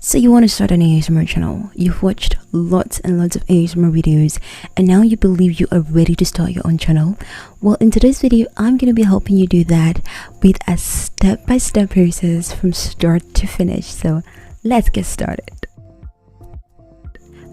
So you want to start an ASMR channel, you've watched lots and lots of ASMR videos, and now you believe you are ready to start your own channel? Well, in today's video, I'm going to be helping you do that with a step-by-step process from start to finish. So let's get started.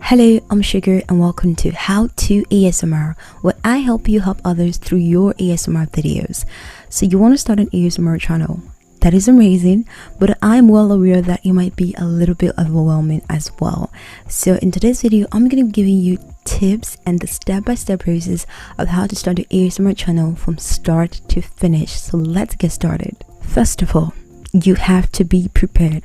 Hello, I'm Sugar and welcome to How to ASMR, where I help you help others through your ASMR videos. So you want to start an ASMR channel. That is amazing, but I'm well aware that it might be a little bit overwhelming as well. So in today's video, I'm going to be giving you tips and the step-by-step process of how to start your ASMR channel from start to finish. So let's get started. First of all, you have to be prepared.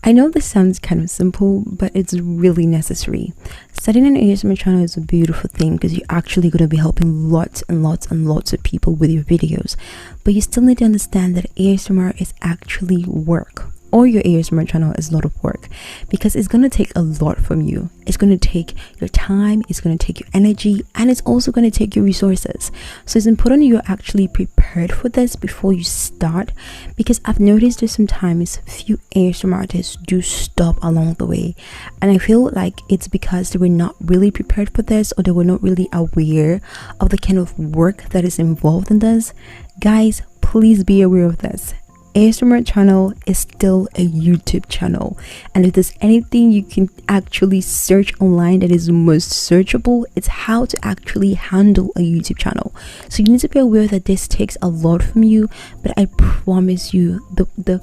I know this sounds kind of simple, but it's really necessary. Starting an ASMR channel is a beautiful thing because you're actually going to be helping lots and lots and lots of people with your videos. But you still need to understand that ASMR is actually work. Or your ASMR channel is a lot of work because it's going to take a lot from you. It's going to take your time, it's going to take your energy, and it's also going to take your resources. So it's important you're actually prepared for this before you start, because I've noticed that sometimes few ASMR artists do stop along the way, and I feel like it's because they were not really prepared for this, or they were not really aware of the kind of work that is involved in this. Guys, please be aware of this. ASMR channel is still a YouTube channel, and if there's anything you can actually search online that is most searchable, it's how to actually handle a YouTube channel. So you need to be aware that this takes a lot from you, but I promise you the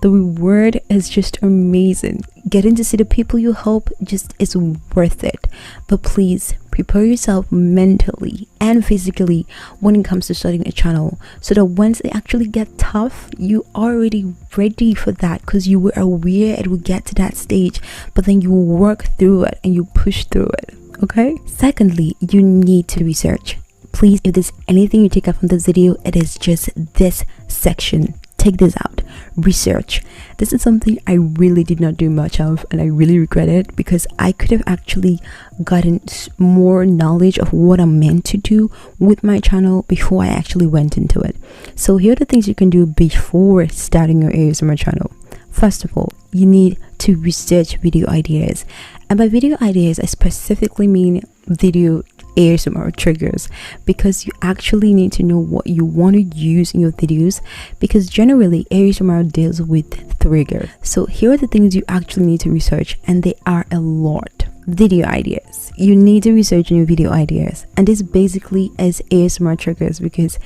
reward is just amazing. Getting to see the people you help just is worth it. But please prepare yourself mentally and physically when it comes to starting a channel, so that once it actually get tough, you are already ready for that, because you were aware it would get to that stage, but then you work through it and you push through it. Okay? Secondly, you need to research. Please, if there's anything you take out from this video, it is just this section. Take this out. Research. This is something I really did not do much of, and I really regret it, because I could have actually gotten more knowledge of what I'm meant to do with my channel before I actually went into it. So here are the things you can do before starting your ASMR channel. First of all, you need to research video ideas, and by video ideas I specifically mean video ASMR triggers, because you actually need to know what you want to use in your videos, because generally ASMR deals with triggers. So here are the things you actually need to research, and they are a lot. Video ideas. You need to research your video ideas, and this basically is ASMR triggers, because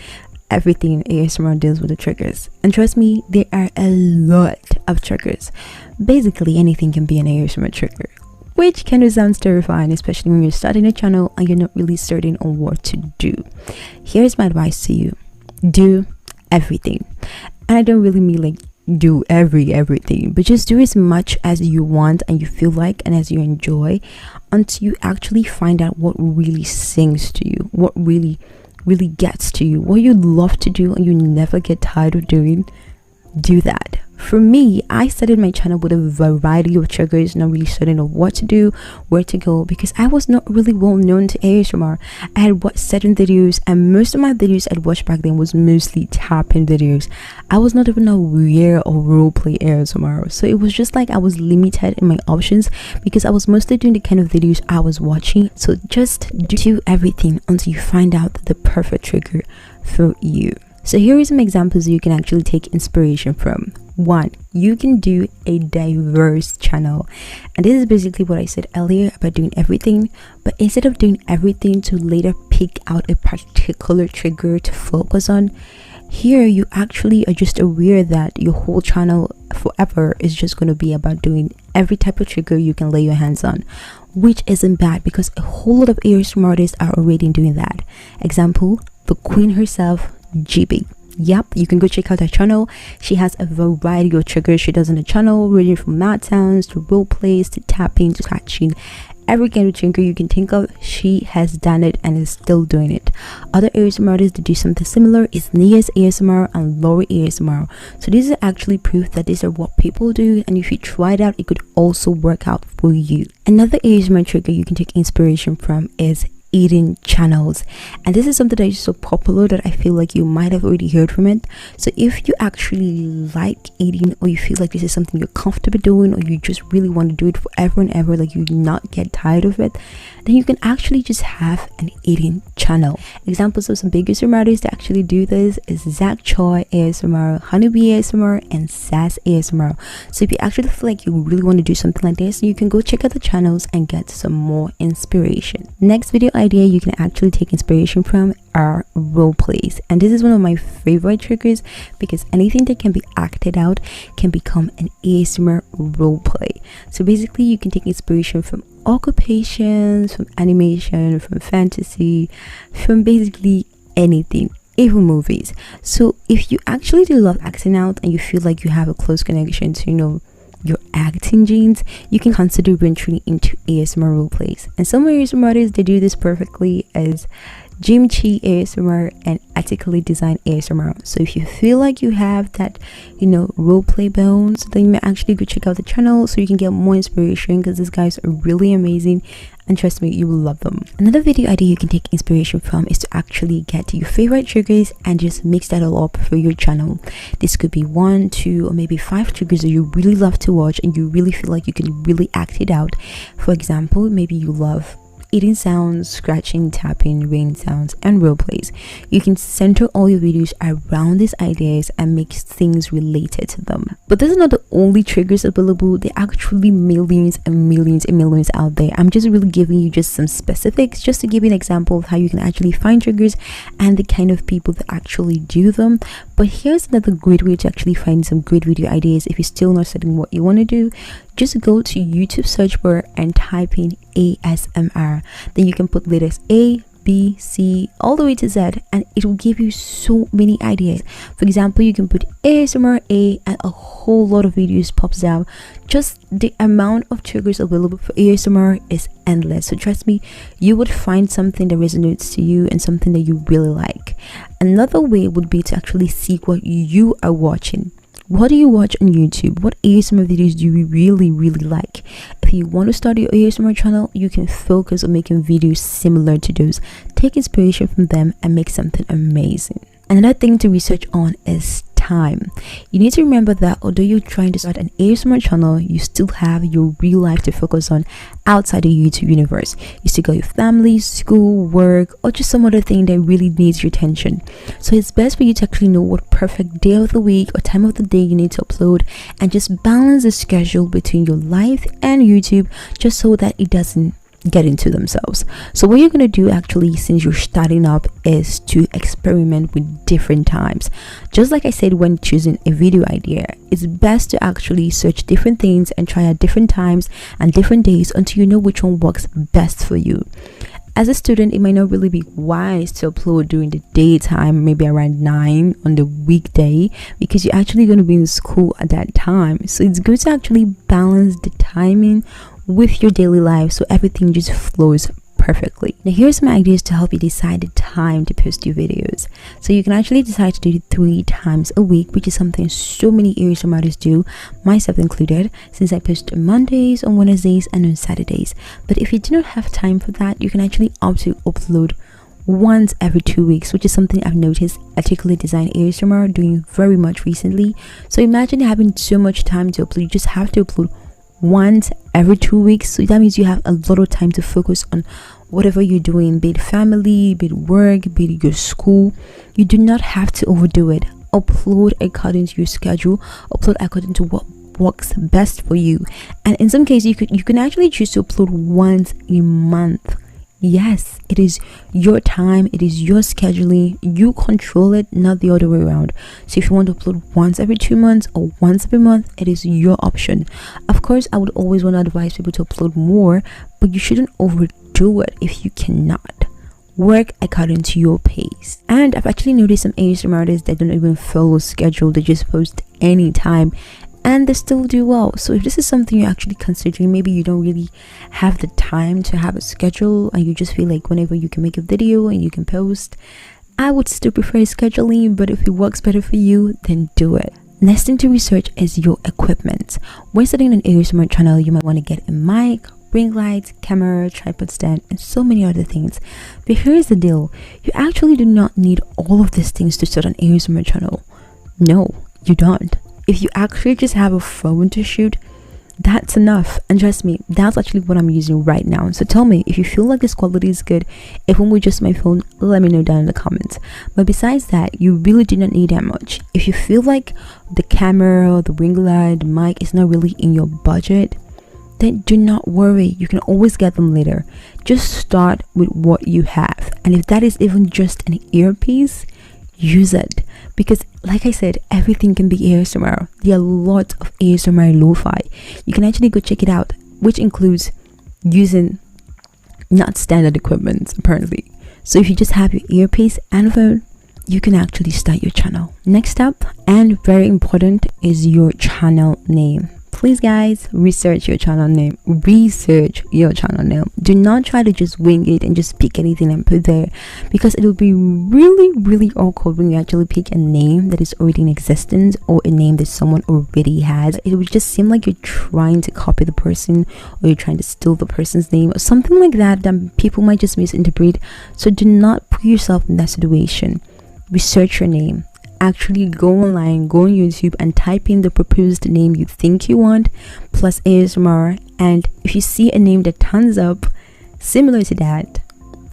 everything in ASMR deals with the triggers, and trust me, there are a lot of triggers. Basically anything can be an ASMR trigger, which kind of sounds terrifying, especially when you're starting a channel and you're not really certain on what to do. Here's my advice to you. Do everything. And I don't really mean like do everything, but just do as much as you want and you feel like and as you enjoy, until you actually find out what really sings to you, what really gets to you, what you love to do and you never get tired of doing. Do that. For me, I started my channel with a variety of triggers, not really certain of what to do, where to go, because I was not really well known to ASMR. I had watched certain videos, and most of my videos I'd watched back then was mostly tapping videos. I was not even aware of roleplay ASMR, so it was just like I was limited in my options because I was mostly doing the kind of videos I was watching. So just do everything until you find out the perfect trigger for you. So here are some examples you can actually take inspiration from. 1. You can do a diverse channel, and this is basically what I said earlier about doing everything, but instead of doing everything to later pick out a particular trigger to focus on, here you actually are just aware that your whole channel forever is just going to be about doing every type of trigger you can lay your hands on, which isn't bad because a whole lot of ASMR artists are already doing that. Example, the queen herself, GB. Yep, you can go check out her channel. She has a variety of triggers she does on the channel, ranging from mouth sounds to role plays to tapping to scratching. Every kind of trigger you can think of, she has done it and is still doing it. Other ASMR artists that do something similar is Nia's ASMR and Lori ASMR. So this is actually proof that these are what people do, and if you try it out, it could also work out for you. Another ASMR trigger you can take inspiration from is eating channels, and this is something that is so popular that I feel like you might have already heard from it. So if you actually like eating, or you feel like this is something you're comfortable doing, or you just really want to do it forever and ever, like you do not get tired of it, then you can actually just have an eating channel. Examples of some big ASMR artists that actually do this is Zach Choi ASMR, Honeybee ASMR, and Sass ASMR. So if you actually feel like you really want to do something like this, you can go check out the channels and get some more inspiration. Next video idea you can actually take inspiration from are role plays, and this is one of my favorite triggers because anything that can be acted out can become an ASMR role play. So basically you can take inspiration from occupations, from animation, from fantasy, from basically anything, even movies. So if you actually do love acting out and you feel like you have a close connection to, you know, your acting genes, you can consider venturing into ASMR role plays. And some ASMR artists, they do this perfectly, as Jim Chi ASMR and Ethically Designed ASMR. So if you feel like you have that, you know, role play bones, then you may actually go check out the channel so you can get more inspiration, because these guys are really amazing, and trust me, you will love them. Another video idea you can take inspiration from is to actually get your favorite triggers and just mix that all up for your channel. This could be 1, 2, or maybe 5 triggers that you really love to watch and you really feel like you can really act it out. For example, maybe you love eating sounds, scratching, tapping, rain sounds, and role plays. You can center all your videos around these ideas and make things related to them. But these are not the only triggers available. There are actually millions and millions and millions out there. I'm just really giving you just some specifics, just to give you an example of how you can actually find triggers and the kind of people that actually do them. But here's another great way to actually find some great video ideas if you're still not certain what you want to do. Just go to YouTube search bar and type in ASMR. Then you can put letters A, B, C, all the way to Z, and it will give you so many ideas. For example, you can put ASMR A and a whole lot of videos pops out. Just the amount of triggers available for ASMR is endless. So trust me, you would find something that resonates to you and something that you really like. Another way would be to actually see what you are watching. What do you watch on YouTube? What ASMR videos do you really like? If you want to start your ASMR channel, you can focus on making videos similar to those. Take inspiration from them and make something amazing. Another thing to research on is time. You need to remember that although you're trying to start an ASMR channel, you still have your real life to focus on outside the YouTube universe. You still got your family, school, work, or just some other thing that really needs your attention. So it's best for you to actually know what perfect day of the week or time of the day you need to upload, and just balance the schedule between your life and YouTube, just so that it doesn't get into themselves. So what you're going to do actually, since you're starting up, is to experiment with different times. Just like I said when choosing a video idea, it's best to actually search different things and try at different times and different days until you know which one works best for you. As a student, it might not really be wise to upload during the daytime, maybe around 9 on the weekday, because you're actually going to be in school at that time. So it's good to actually balance the timing with your daily life so everything just flows perfectly. Now here's some ideas to help you decide the time to post your videos. So you can actually decide to do it 3 times a week, which is something so many ASMR artists do, myself included, since I post on Mondays, on Wednesdays, and on Saturdays. But if you do not have time for that, you can actually opt to upload once every 2 weeks, which is something I've noticed Ethically Designed ASMR doing very much recently. So imagine having so much time to upload. You just have to upload once every 2 weeks, so that means you have a lot of time to focus on whatever you're doing, be it family, be it work, be it your school. You do not have to overdo it. Upload according to your schedule, upload according to what works best for you. And in some cases you can actually choose to upload once a month. Yes, it is your time, it is your scheduling, you control it, not the other way around. So if you want to upload once every 2 months or once every month, it is your option. Of course, I would always want to advise people to upload more, but you shouldn't overdo it if you cannot. Work according to your pace. And I've actually noticed some ASMR artists that don't even follow schedule, they just post anytime and they still do well. So if this is something you're actually considering, maybe you don't really have the time to have a schedule and you just feel like whenever you can make a video and you can post, I would still prefer scheduling, but if it works better for you, then do it. Next thing to research is your equipment. When starting an ASMR channel, you might want to get a mic, ring lights, camera, tripod stand, and so many other things. But here's the deal, you actually do not need all of these things to start an ASMR channel. No, you don't. If you actually just have a phone to shoot, that's enough. And trust me, that's actually what I'm using right now. So tell me if you feel like this quality is good. Even with just my phone, let me know down in the comments. But besides that, you really do not need that much. If you feel like the camera, the ring light, the mic is not really in your budget, then do not worry, you can always get them later. Just start with what you have, and if that is even just an earpiece, use it. Because like I said, everything can be ASMR. There are lots of ASMR lo-fi. You can actually go check it out, which includes using not standard equipment apparently. So if you just have your earpiece and phone, you can actually start your channel. Next up, and very important, is your channel name. Please guys, research your channel name. Do not try to just wing it and just pick anything and put there, because it will be really awkward when you actually pick a name that is already in existence or a name that someone already has. It would just seem like you're trying to copy the person, or you're trying to steal the person's name or something like that people might just misinterpret. So do not put yourself in that situation. Research your name. Actually go online, go on YouTube and type in the proposed name you think you want plus ASMR, and if you see a name that turns up similar to that,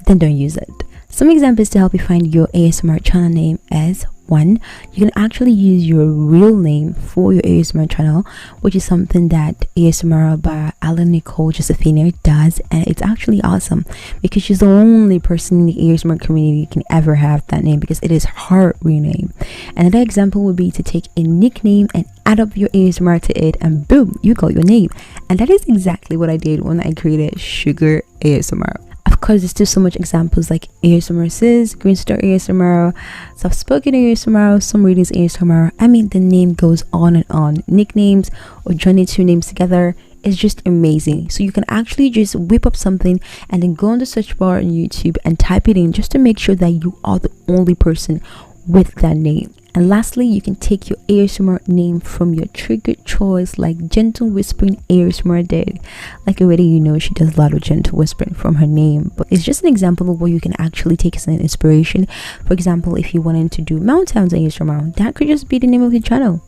then don't use it. Some examples to help you find your ASMR channel name is: 1, you can actually use your real name for your ASMR channel, which is something that ASMR by Alan Nicole Josephina does, and it's actually awesome because she's the only person in the ASMR community can ever have that name, because it is her real name. Another example would be to take a nickname and add up your ASMR to it, and boom, you got your name. And that is exactly what I did when I created Sugar ASMR. Of course, there's still so much examples like ASMR Sis, Green Star ASMR, Soft Spoken ASMR, Some Readings ASMR. I mean, the name goes on and on. Nicknames or joining two names together is just amazing. So you can actually just whip up something and then go on the search bar on YouTube and type it in, just to make sure that you are the only person with that name. And lastly, you can take your ASMR name from your trigger choice, like Gentle Whispering ASMR did. Like already, you know, she does a lot of gentle whispering from her name, but it's just an example of what you can actually take as an inspiration. For example, if you wanted to do Mouth Sounds ASMR, that could just be the name of your channel,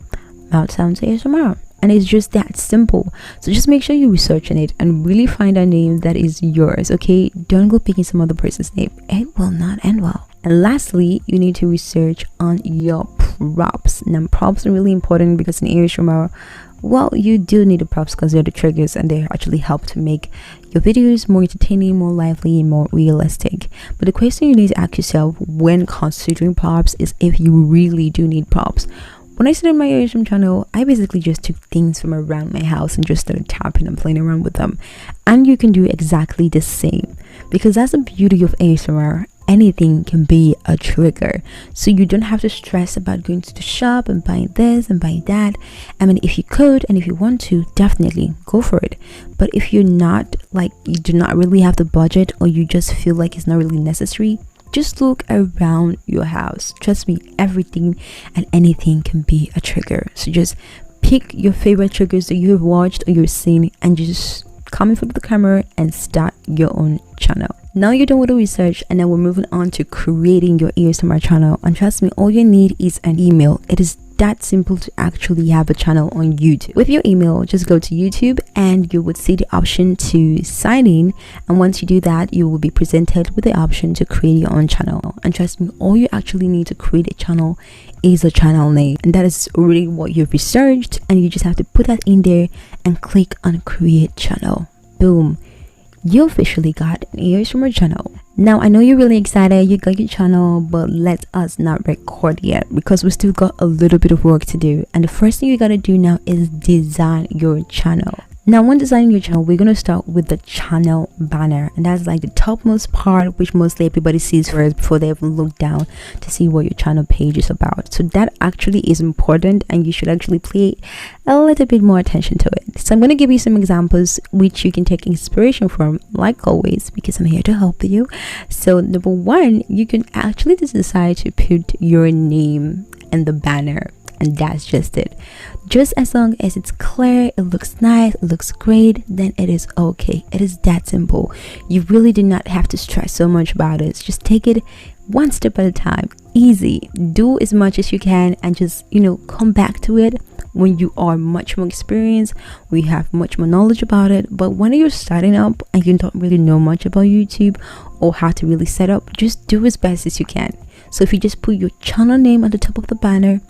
Mouth Sounds ASMR. And it's just that simple. So just make sure you research on it and really find a name that is yours, okay? Don't go picking some other person's name. It will not end well. And lastly, you need to research on your props. Now, props are really important because in ASMR, well, you do need the props because they're the triggers and they actually help to make your videos more entertaining, more lively, and more realistic. But the question you need to ask yourself when considering props is if you really do need props. When I started my ASMR channel, I basically just took things from around my house and just started tapping and playing around with them. And you can do exactly the same, because that's the beauty of ASMR. Anything can be a trigger, so you don't have to stress about going to the shop and buying this and buying that. I mean, if you could and if you want to, definitely go for it. But if you're not, like, you do not really have the budget, or you just feel like it's not really necessary, just look around your house. Trust me, everything and anything can be a trigger. So just pick your favorite triggers that you have watched or you've seen and just come in front of the camera and start your own channel. Now you're done with the research, and now we're moving on to creating your ASMR channel. And trust me, all you need is an email. It is that simple to actually have a channel on YouTube. With your email, just go to YouTube and you would see the option to sign in, and once you do that, you will be presented with the option to create your own channel. And trust me, all you actually need to create a channel is a channel name, and that is really what you've researched, and you just have to put that in there and click on create channel. Boom, you officially got an ASMR channel. Now I know you're really excited, you got your channel, but let us not record yet because we still got a little bit of work to do. And the first thing you gotta do now is design your channel. Now when designing your channel, we're going to start with the channel banner, and that's like the topmost part, which mostly everybody sees first before they even look down to see what your channel page is about. So that actually is important, and you should actually pay a little bit more attention to it. So I'm going to give you some examples which you can take inspiration from, like always, because I'm here to help you. So number one, you can actually decide to put your name in the banner. and that's just it. Just as long as it's clear, it looks nice, it looks great, then it is okay. It is that simple. You really do not have to stress so much about it. Just take it one step at a time. Easy. Do as much as you can and just, come back to it when you are much more experienced, we have much more knowledge about it. But when you're starting up and you don't really know much about YouTube or how to really set up, just do as best as you can. So if you just put your channel name at the top of the banner,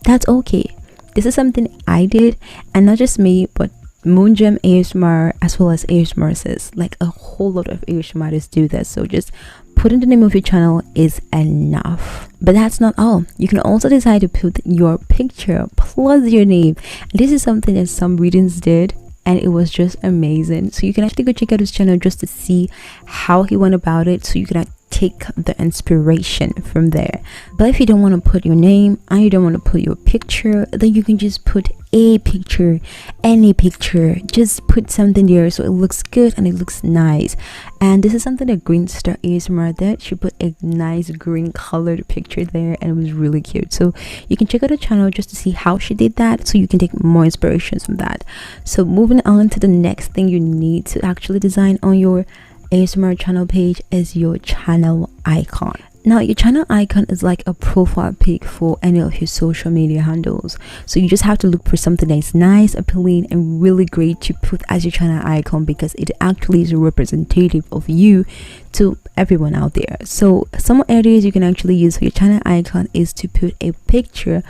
that's okay. This is something I did, and not just me, but Moongem ASMR as well as ASMR Sis. Like a whole lot of ASMR artists do this. So just putting the name of your channel is enough. But that's not all. You can also decide to put your picture plus your name. And this is something that some readings did, and it was just amazing. So you can actually go check out his channel just to see how he went about it, so you can take the inspiration from there. But if you don't want to put your name and you don't want to put your picture, then you can just put a picture, any picture. Just put something there so it looks good and it looks nice. And this is something that Green Star ASMR did. She put a nice green colored picture there, and it was really cute. So you can check out her channel just to see how she did that, so you can take more inspirations from that. So moving on to the next thing you need to actually design on your ASMR channel page is your channel icon. Now your channel icon is like a profile pic for any of your social media handles. So you just have to look for something that's nice, appealing, and really great to put as your channel icon, because it actually is representative of you to everyone out there. So some areas you can actually use for your channel icon is to put a picture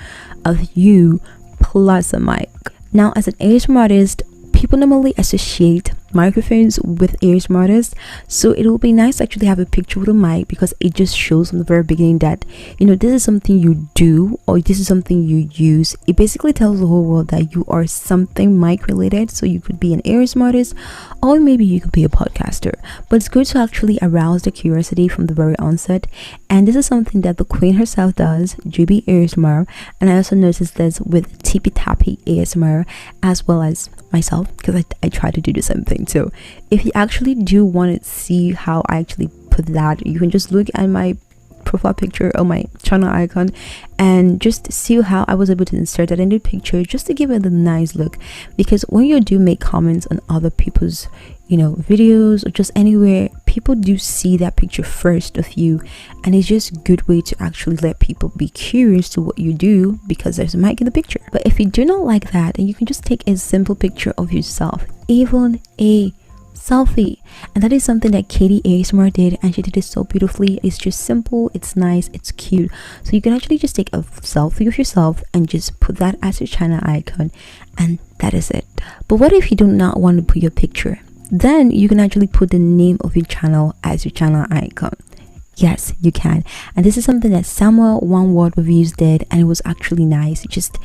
of you plus a mic. Now as an ASMR artist, people normally associate microphones with ASMR artists, so it will be nice to actually have a picture with a mic, because it just shows from the very beginning that this is something you do, or this is something you use. It basically tells the whole world that you are something mic related. So you could be an ASMR artist, or maybe you could be a podcaster, but it's good to actually arouse the curiosity from the very onset. And this is something that the queen herself does, GB ASMR, and I also noticed this with Tippy Tappy ASMR, as well as myself, because I try to do the same thing. So if you actually do want to see how I actually put that, you can just look at my profile picture or my channel icon and just see how I was able to insert that in the picture, just to give it a nice look. Because when you do make comments on other people's videos or just anywhere, people do see that picture first of you, and it's just a good way to actually let people be curious to what you do, because there's a mic in the picture. But if you do not like that, then you can just take a simple picture of yourself, even a selfie. And that is something that Katie ASMR did, and she did it so beautifully. It's just simple, it's nice, it's cute. So you can actually just take a selfie of yourself and just put that as your channel icon, and that is it. But what if you do not want to put your picture? Then you can actually put the name of your channel as your channel icon. Yes, you can. And this is something that Samuel One Word Reviews did, and it was actually nice. Just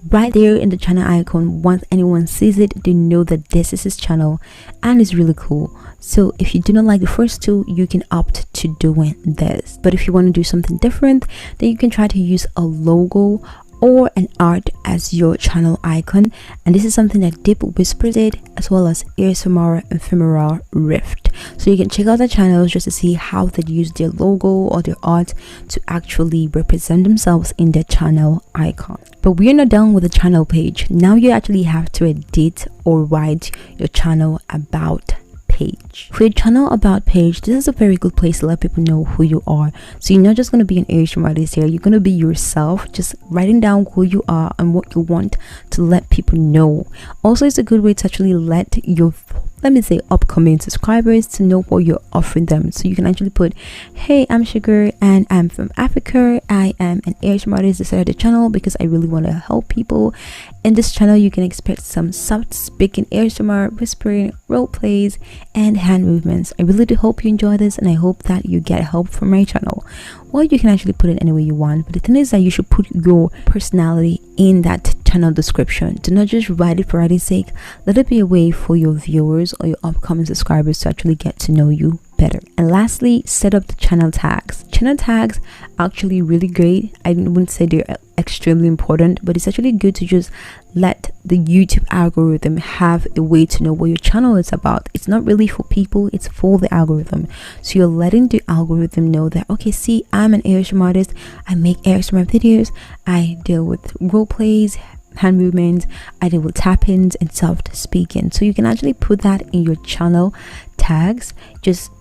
right there in the channel icon, once anyone sees it, they know that this is his channel, and it's really cool. So if you do not like the first two, you can opt to doing this. But if you want to do something different, then you can try to use a logo or an art as your channel icon. And this is something that Deep Whispers did, as well as ASMR Ephemeral Rift. So you can check out the channels just to see how they use their logo or their art to actually represent themselves in their channel icon. But we are not done with the channel page. Now you actually have to edit or write your channel about page. For your channel about page, this is a very good place to let people know who you are. So you're not just going to be an ASMR artist here, you're going to be yourself, just writing down who you are and what you want to let people know. Also, it's a good way to actually let your, let me say, upcoming subscribers to know what you're offering them. So you can actually put, hey, I'm Sugar and I'm from Africa. I am an ASMR artist that started the channel because I really want to help people. In this channel, you can expect some soft speaking ASMR, whispering, role plays, and hand movements. I really do hope you enjoy this, and I hope that you get help from my channel. Or you can actually put it any way you want, but the thing is that you should put your personality in that channel description. Do not just write it for writing's sake. Let it be a way for your viewers or your upcoming subscribers to actually get to know you better. better. And lastly, set up the channel tags. Channel tags are actually really great. I wouldn't say they're extremely important, but it's actually good to just let the YouTube algorithm have a way to know what your channel is about. It's not really for people, it's for the algorithm. So you're letting the algorithm know that, okay, see, I'm an ASMR artist, I make ASMR videos, I deal with role plays, hand movements, I deal with tap-ins and soft speaking. So you can actually put that in your channel tags. Just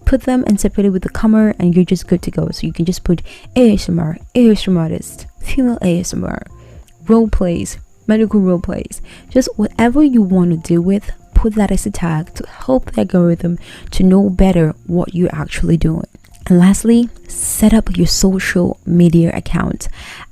put them and separate it with the comma and you're just good to go. So you can just put ASMR artist, female ASMR, role plays, medical role plays, just whatever you want to do with, put that as a tag to help the algorithm to know better what you're actually doing. And lastly, set up your social media account.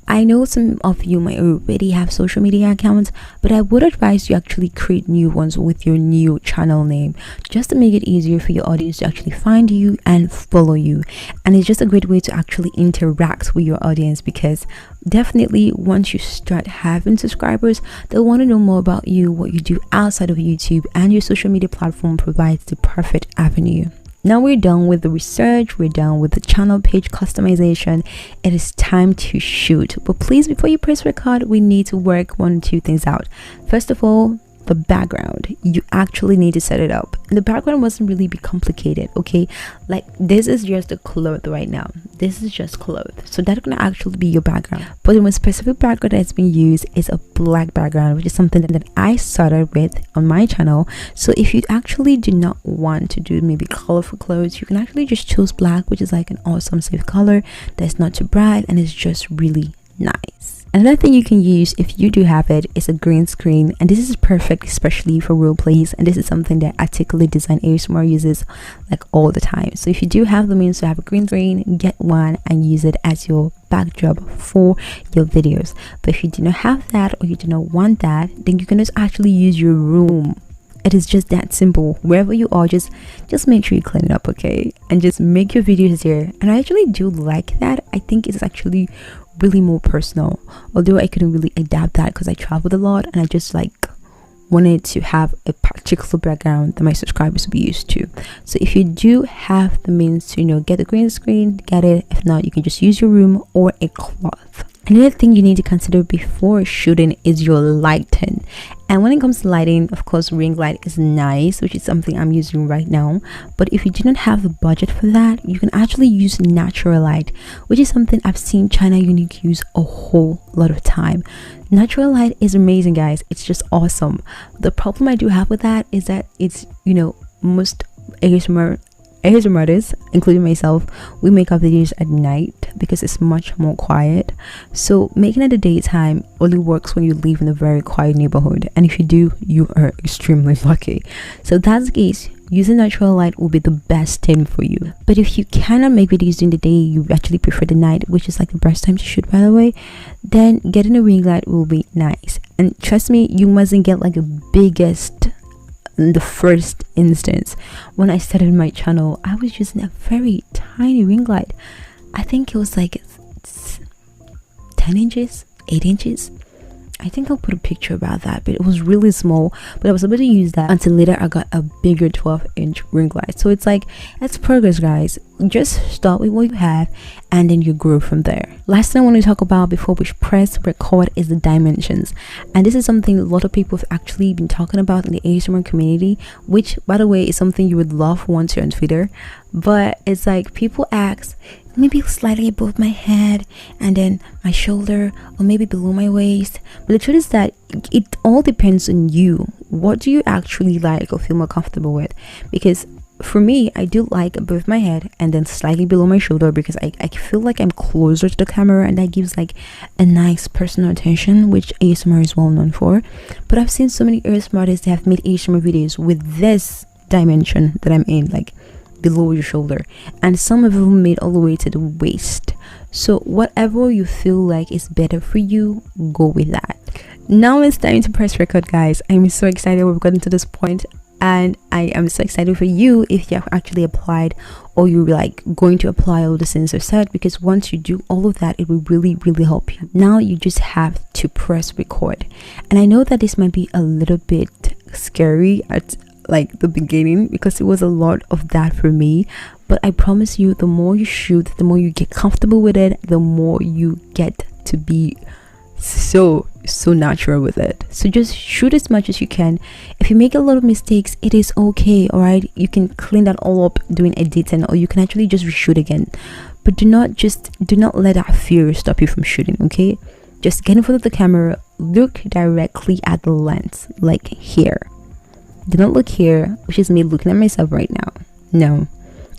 I know some of you might already have social media accounts, but I would advise you actually create new ones with your new channel name, just to make it easier for your audience to actually find you and follow you. And it's just a great way to actually interact with your audience, because definitely once you start having subscribers, they'll want to know more about you, what you do outside of YouTube, and your social media platform provides the perfect avenue. Now we're done with the research, we're done with the channel page customization. It is time to shoot. But please, before you press record, we need to work 1 or 2 things out. First of all, the background. You actually need to set it up. And the background mustn't really be complicated, okay? Like, this is just a cloth right now. This is just cloth. So that's gonna actually be your background. But the most specific background that's been used is a black background, which is something that I started with on my channel. So if you actually do not want to do maybe colorful clothes, you can actually just choose black, which is like an awesome safe color that's not too bright and it's just really nice. Another thing you can use, if you do have it, is a green screen, and this is perfect especially for role plays, and this is something that Articulate Design ASMR uses like all the time. So if you do have the means to have a green screen, get one and use it as your backdrop for your videos. But if you do not have that, or you do not want that, then you can just actually use your room. It is just that simple. Wherever you are, just make sure you clean it up, okay? And just make your videos there. And I actually do like that. I think it's actually really more personal, although I couldn't really adapt that because I traveled a lot and I just like wanted to have a particular background that my subscribers would be used to. So if you do have the means to, you know, get a green screen, get it. If not, you can just use your room or a cloth. Another thing you need to consider before shooting is your lighting. And when it comes to lighting, of course, ring light is nice, which is something I'm using right now. But if you do not have the budget for that, you can actually use natural light, which is something I've seen China Unique use a whole lot of time. Natural light is amazing, guys. It's just awesome. The problem I do have with that is that it's, you know, most ASMR artists, including myself, we make our videos at night because it's much more quiet. So making it a daytime only works when you live in a very quiet neighborhood, and if you do, you are extremely lucky. So that's the case. Using natural light will be the best thing for you. But if you cannot make videos during the day, you actually prefer the night, which is like the best time to shoot, by the way, then getting a ring light will be nice. And trust me, you mustn't get like the biggest. In the first instance, when I started my channel, I was using a very tiny ring light. I think it was like 10 inches, 8 inches. I think I'll put a picture about that, but it was really small. But I was able to use that until later I got a bigger 12-inch ring light. So it's like, that's progress, guys. Just start with what you have and then you grow from there. Last thing I want to talk about before we press record is the dimensions. And this is something a lot of people have actually been talking about in the ASMR community, which, by the way, is something you would love once you're on Twitter. But it's like, people ask, maybe slightly above my head and then my shoulder, or maybe below my waist. But the truth is that it all depends on you. What do you actually like or feel more comfortable with? Because for me, I do like above my head and then slightly below my shoulder, because I feel like I'm closer to the camera, and that gives like a nice personal attention, which ASMR is well known for. But I've seen so many ASMR artists that have made ASMR videos with this dimension that I'm in, like below your shoulder, and some of them made all the way to the waist. So whatever you feel like is better for you, go with that. Now it's time to press record, guys. I'm so excited we've gotten to this point, and I am so excited for you if you have actually applied, or you're like going to apply all the things I've said, because once you do all of that, it will really help you. Now you just have to press record. And I know that this might be a little bit scary at like the beginning, because it was a lot of that for me. But I promise you, the more you shoot, the more you get comfortable with it, the more you get to be so natural with it. So just shoot as much as you can. If you make a lot of mistakes, it is okay. All right, you can clean that all up doing editing, or you can actually just reshoot again. But do not let that fear stop you from shooting. Okay, just get in front of the camera, look directly at the lens, like here. Do not look here, which is me looking at myself right now. No,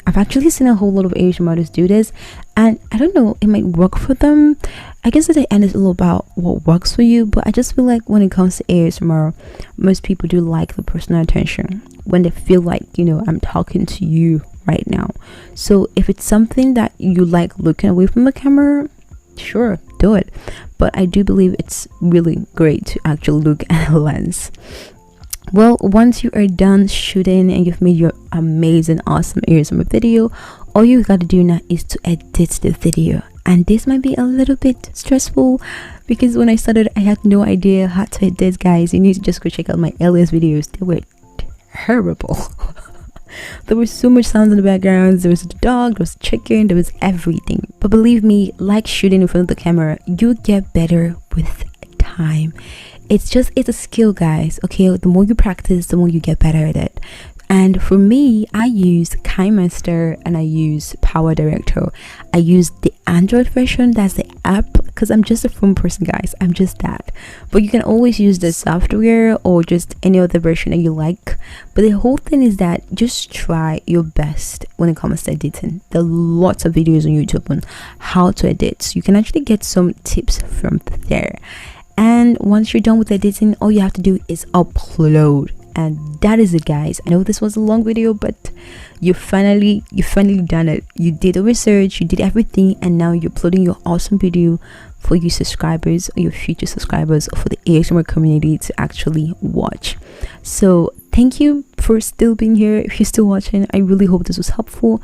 I've actually seen a whole lot of Asian models do this, and I don't know, it might work for them. I guess at the end it's all about what works for you, but I just feel like when it comes to ASMR, most people do like the personal attention when they feel like, you know, I'm talking to you right now. So if it's something that you like looking away from the camera, sure, do it. But I do believe it's really great to actually look at a lens. Well, once you are done shooting and you've made your amazing, awesome ASMR video, all you gotta do now is to edit the video. And this might be a little bit stressful because when I started, I had no idea how to edit, guys. You need to just go check out my earliest videos. They were terrible. There was so much sounds in the background. There was a dog, there was chicken, there was everything. But believe me, like shooting in front of the camera, you get better with time. It's a skill, guys. Okay, the more you practice, the more you get better at it. And for me, I use KineMaster and I use Power Director. I use the Android version, that's the app, because I'm just a phone person, guys. I'm just that. But you can always use the software or just any other version that you like. But the whole thing is that just try your best when it comes to editing. There are lots of videos on YouTube on how to edit, so you can actually get some tips from there. And once you're done with editing, all you have to do is upload. And that is it, guys. I know this was a long video, but you finally done it. You did the research, you did everything, and now you're uploading your awesome video for your subscribers or your future subscribers or for the ASMR community to actually watch. So thank you for still being here. If you're still watching, I really hope this was helpful.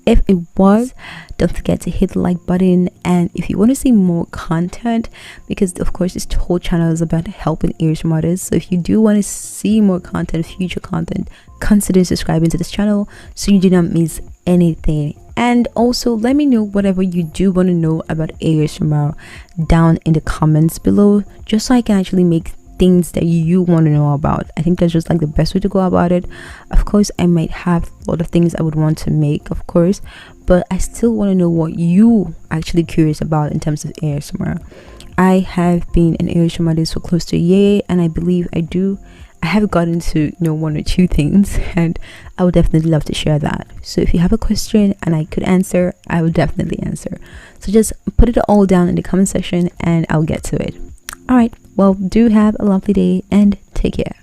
If it was, don't forget to hit the like button. And if you want to see more content, because of course this whole channel is about helping ASMR artists, so if you do want to see more content, future content, consider subscribing to this channel so you do not miss anything. And also let me know whatever you do want to know about ASMR down in the comments below, just so I can actually make things that you want to know about. I think that's just like the best way to go about it. Of course, I might have a lot of things I would want to make, of course, but I still want to know what you actually curious about in terms of ASMR. I have been an ASMR artist for close to a year, and I believe I have gotten to know one or two things, and I would definitely love to share that. So if you have a question and I could answer, I will definitely answer. So just put it all down in the comment section and I'll get to it. All right, well, do have a lovely day and take care.